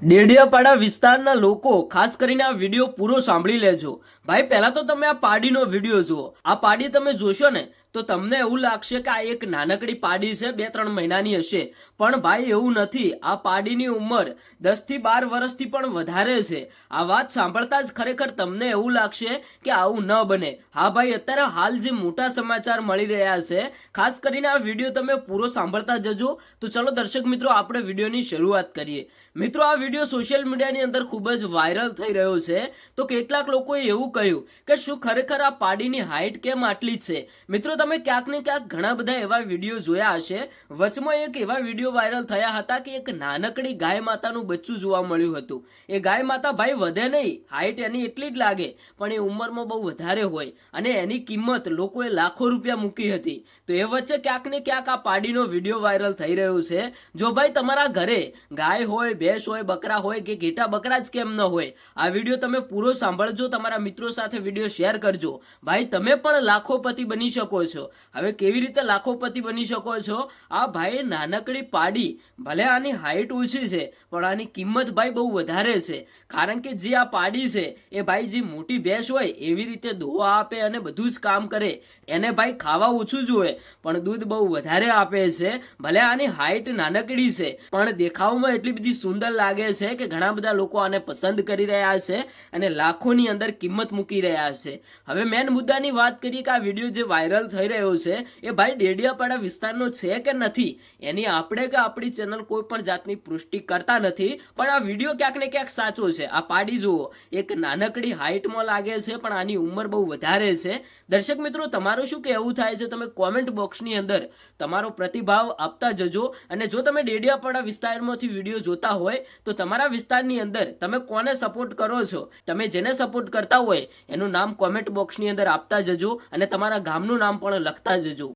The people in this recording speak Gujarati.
ડેડિયાપાડા વિસ્તારના લોકો ખાસ કરીને આ વિડીયો પૂરો સાંભળી લેજો. ભાઈ પહેલા તો તમે આ પાડીનો વિડીયો જુઓ. આ પાડી તમે જોશો ને તો તમને એવું લાગશે કે આ એક નાનકડી પાડી છે, 2-3 મહિનાની હશે. પણ ભાઈ એવું નથી. આ પાડીની ઉંમર 10 થી 12 વર્ષથી પણ વધારે છે. આ વાત સાંભળતા જ ખરેખર તમને એવું લાગશે કે આવું ન બને. હા ભાઈ, અત્યારે હાલ જે મોટા સમાચાર મળી રહ્યા છે, ખાસ કરીને આ વિડીયો તમે પૂરો સાંભળતા જજો. તો ચલો દર્શક મિત્રો, આપણે વિડીયોની શરૂઆત કરીએ. મિત્રો, આ વિડીયો સોશિયલ મીડિયાની અંદર ખૂબ જ વાયરલ થઈ રહ્યો છે. તો કેટલાક લોકોએ એવું કહ્યું કે શું ખરેખર આ પાડીની હાઈટ કેમ આટલી જ છે? મિત્રો, તમે ક્યાંક ને ક્યાંક ઘણા બધા એવા વિડીયો જોયા હશે. વચમાં એક એવા વિડીયો વાયરલ થયા હતા કે એક નાનકડી ગાય માતાનું બચ્ચું જોવા મળ્યું હતું. એ ગાય માતા ભાઈ વધે નહીં, હાઈટ એની એટલી જ લાગે, પણ એ ઉંમરમાં બહુ વધારે હોય અને એની કિંમત લોકોએ લાખો રૂપિયા મૂકી હતી. તો એ વચ્ચે ક્યાંક ને ક્યાંક આ પાડીનો વિડીયો વાયરલ થઈ રહ્યો છે. જો ભાઈ તમારા ઘરે ગાય હોય, ભેંસ હોય, બકરા હોય કે ઘેટા બકરા જ કેમ ન હોય, આ વિડીયો તમે પૂરો સાંભળજો, તમારા મિત્રો સાથે વિડીયો શેર કરજો. ભાઈ, તમે પણ લાખોપતિ બની શકો છો. હવે કેવી રીતે લાખોપતિ બની શકો છો? આ ભાઈ નાનકડી પાડી, ભલે આની હાઈટ ઓછી છે પણ આની કિંમત ભાઈ બહુ વધારે છે. કારણ કે જે આ પાડી છે એ ભાઈ જે મોટી ભેંસ હોય એવી રીતે દોવા આપે અને બધું જ કામ કરે. એને ભાઈ ખાવા ઓછું જોઈએ પણ દૂધ બહુ વધારે આપે છે. ભલે આની હાઈટ નાનકડી છે પણ દેખાવમાં એટલી બધી સુંદર લાગે છે કે ઘણા બધા લોકો આને પસંદ કરી રહ્યા છે અને લાખોની અંદર કિંમત મૂકી રહ્યા છે. હવે મેન મુદ્દાની વાત કરીએ કે આ વિડીયો જે વાયરલ થઈ રહ્યો છે એ ભાઈ ડેડિયાપાડા વિસ્તારનો છે કે નથી, એની આપણે કે આપણી ચેનલ કોઈ પણ જાતની પુષ્ટિ કરતા નથી. પણ આ વિડીયો ક્યાંક ને ક્યાંક સાચો છે. આ પાડી જુઓ, એક નાનકડી હાઈટમાં લાગે છે પણ આની ઉંમર બહુ વધારે છે. દર્શક મિત્રો, તમારું શું કહેવું થાય છે? તમે કોમેન્ટ બોક્સની અંદર તમારો પ્રતિભાવ આપતા જજો. અને જો તમે ડેડિયાપાડા વિસ્તારમાંથી વિડીયો જોતા હોય તો તમારા વિસ્તારની અંદર તમે કોને સપોર્ટ કરો છો, તમે જેને સપોર્ટ કરતા હોય એનું નામ કોમેન્ટ બોક્સની અંદર આપતા જજો અને તમારા ગામનું નામ પણ લખતા જજો.